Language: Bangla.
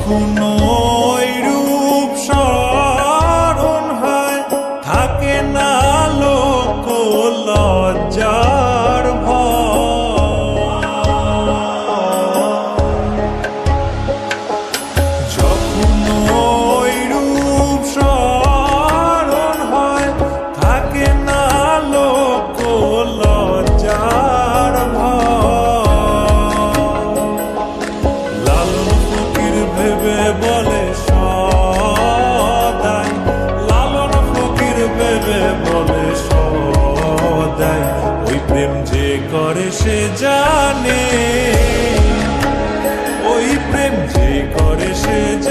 যখন ওই রূপ স্মরণ হয়, থাকে না লোক লজ্জার ভয়। যখন ওই রূপ স্মরণ হয়, থাকে না লোক লজ্জার ভয়। লালন ফকির ভেবে বলে সদাই, লালন ফকির ভেবে বলে সদাই, ওই প্রেম যে করে সে জানে, ওই প্রেম যে করে সে জানে।